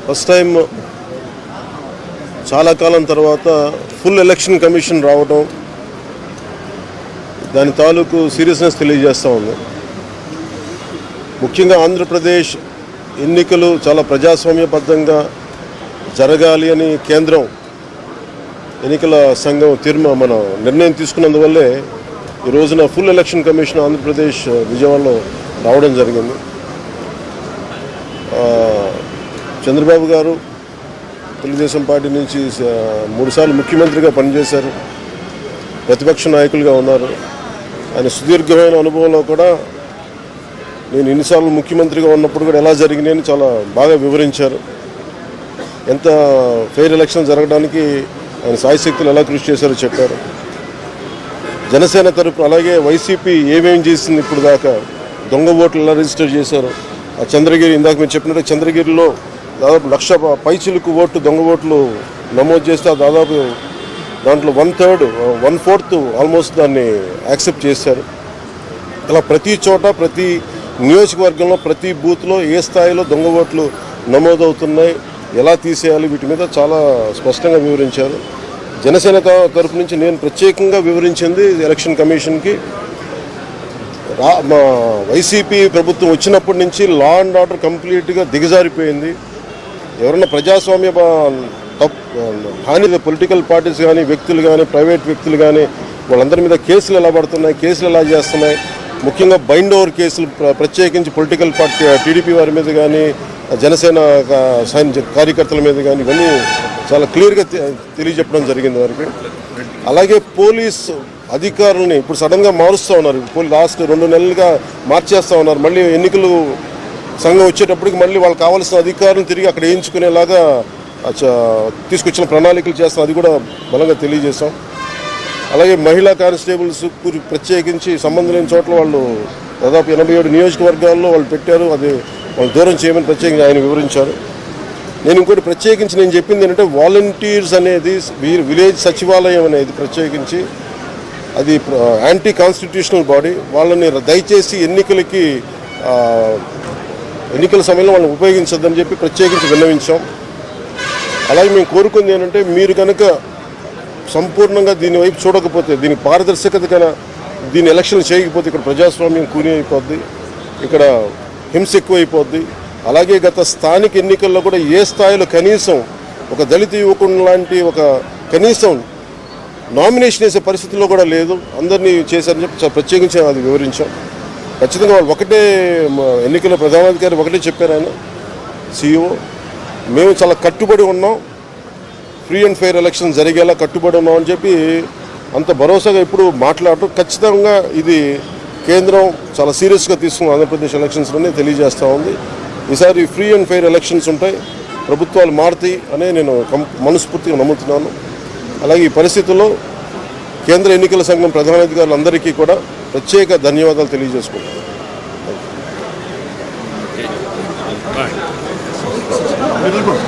First time చాలా కాలం తర్వాత full election commission రావడం దాని తాలూకు సీరియస్నెస్ తెలియజేస్తూ ఉంది. ముఖ్యంగా ఆంధ్రప్రదేశ్ ఎన్నికలు చాలా ప్రజాస్వామ్యబద్ధంగా జరగాలి అని కేంద్రం ఎన్నికల సంఘం మన నిర్ణయం తీసుకున్నందువల్లే ఈ రోజున ఫుల్ ఎలక్షన్ కమిషన్ ఆంధ్రప్రదేశ్ విజయవాడలో రావడం జరిగింది. చంద్రబాబు గారు తెలుగుదేశం పార్టీ నుంచి 3 సార్లు ముఖ్యమంత్రిగా పనిచేశారు, ప్రతిపక్ష నాయకులుగా ఉన్నారు. ఆయన సుదీర్ఘమైన అనుభవంలో కూడా నేను ఎన్నిసార్లు ముఖ్యమంత్రిగా ఉన్నప్పుడు కూడా ఎలా జరిగినాయని చాలా బాగా వివరించారు. ఎంత ఫెయిర్ ఎలక్షన్ జరగడానికి ఆయన సాయశక్తులు ఎలా కృషి చేశారో చెప్పారు. జనసేన తరపు అలాగే వైసీపీ ఏమేమి చేసింది ఇప్పుడు దాకా, దొంగ ఓట్లు ఎలా రిజిస్టర్ చేశారు, ఆ చంద్రగిరి ఇందాక మీరు చెప్పినట్టు చంద్రగిరిలో దాదాపు 1,00,000 పైచిలకు ఓట్లు దొంగ ఓట్లు నమోదు చేస్తే దాదాపు దాంట్లో 1/4 ఆల్మోస్ట్ దాన్ని యాక్సెప్ట్ చేశారు. అలా ప్రతి చోట ప్రతి నియోజకవర్గంలో ప్రతి బూత్లో ఏ స్థాయిలో దొంగ ఓట్లు నమోదవుతున్నాయి, ఎలా తీసేయాలి, వీటి మీద చాలా స్పష్టంగా వివరించారు. జనసేన తరపు నుంచి నేను ప్రత్యేకంగా వివరించింది ఎలక్షన్ కమిషన్కి, మా వైసీపీ ప్రభుత్వం వచ్చినప్పటి నుంచి లా అండ్ ఆర్డర్ కంప్లీట్గా దిగజారిపోయింది. ఎవరైనా ప్రజాస్వామ్య హాని పొలిటికల్ పార్టీస్ కానీ వ్యక్తులు కానీ ప్రైవేట్ వ్యక్తులు కానీ వాళ్ళందరి మీద కేసులు ఎలా పడుతున్నాయి, కేసులు ఎలా చేస్తున్నాయి, ముఖ్యంగా బైండ్ ఓవర్ కేసులు ప్రత్యేకించి పొలిటికల్ పార్టీ టీడీపీ వారి మీద కానీ జనసేన కార్యకర్తల మీద కానీ ఇవన్నీ చాలా క్లియర్గా తెలియజెప్పడం జరిగింది వారికి. అలాగే పోలీస్ అధికారులని ఇప్పుడు సడన్గా మారుస్తూ ఉన్నారు. లాస్ట్ 2 నెలలుగా మార్చేస్తూ ఉన్నారు. మళ్ళీ ఎన్నికలు సంఘం వచ్చేటప్పటికి మళ్ళీ వాళ్ళకి కావాల్సిన అధికారులను తిరిగి అక్కడ వేయించుకునేలాగా తీసుకొచ్చిన ప్రణాళికలు చేస్తాం, అది కూడా బలంగా తెలియజేస్తాం. అలాగే మహిళా కానిస్టేబుల్స్ ప్రత్యేకించి సంబంధం లేని చోట్ల వాళ్ళు దాదాపు 87 నియోజకవర్గాల్లో వాళ్ళు పెట్టారు, అది వాళ్ళు దూరం చేయమని ప్రత్యేకంగా ఆయన వివరించారు. నేను ఇంకోటి ప్రత్యేకించి నేను చెప్పింది ఏంటంటే వాలంటీర్స్ అనేది విలేజ్ సచివాలయం అనేది ప్రత్యేకించి అది యాంటీ కాన్స్టిట్యూషనల్ బాడీ, వాళ్ళని దయచేసి ఎన్నికల సమయంలో వాళ్ళని ఉపయోగించొద్దని చెప్పి ప్రత్యేకించి విన్నవించాం. అలాగే మేము కోరుకుంది ఏంటంటే మీరు కనుక సంపూర్ణంగా దీని వైపు చూడకపోతే, దీని పారదర్శకత కన్నా దీని ఎలక్షన్ చేయకపోతే ఇక్కడ ప్రజాస్వామ్యం కూని అయిపోద్ది, ఇక్కడ హింస ఎక్కువైపోద్ది. అలాగే గత స్థానిక ఎన్నికల్లో కూడా ఏ స్థాయిలో కనీసం ఒక దళిత యువకుడు లాంటి ఒక కనీసం నామినేషన్ వేసే పరిస్థితుల్లో కూడా లేదు, అందరినీ చేశారని చెప్పి ప్రత్యేకించి అది వివరించాం. ఖచ్చితంగా వాళ్ళు ఒకటే ఎన్నికల ప్రధానాధికారి ఒకటే చెప్పారు, ఆయన CEO, మేము చాలా కట్టుబడి ఉన్నాం, ఫ్రీ అండ్ ఫెయిర్ ఎలక్షన్ జరిగేలా కట్టుబడి ఉన్నాం అని చెప్పి అంత భరోసాగా ఇప్పుడు మాట్లాడటం ఖచ్చితంగా ఇది కేంద్రం చాలా సీరియస్గా తీసుకున్న ఆంధ్రప్రదేశ్ ఎలక్షన్స్లోనే తెలియజేస్తూ ఉంది. ఈసారి ఫ్రీ అండ్ ఫెయిర్ ఎలక్షన్స్ ఉంటాయి, ప్రభుత్వాలు మారుతాయి అనే నేను మనస్ఫూర్తిగా నమ్ముతున్నాను. అలాగే ఈ పరిస్థితుల్లో కేంద్ర ఎన్నికల సంఘం ప్రధానాధికారులందరికీ కూడా ప్రత్యేక ధన్యవాదాలు తెలియజేసుకుంటున్నాను.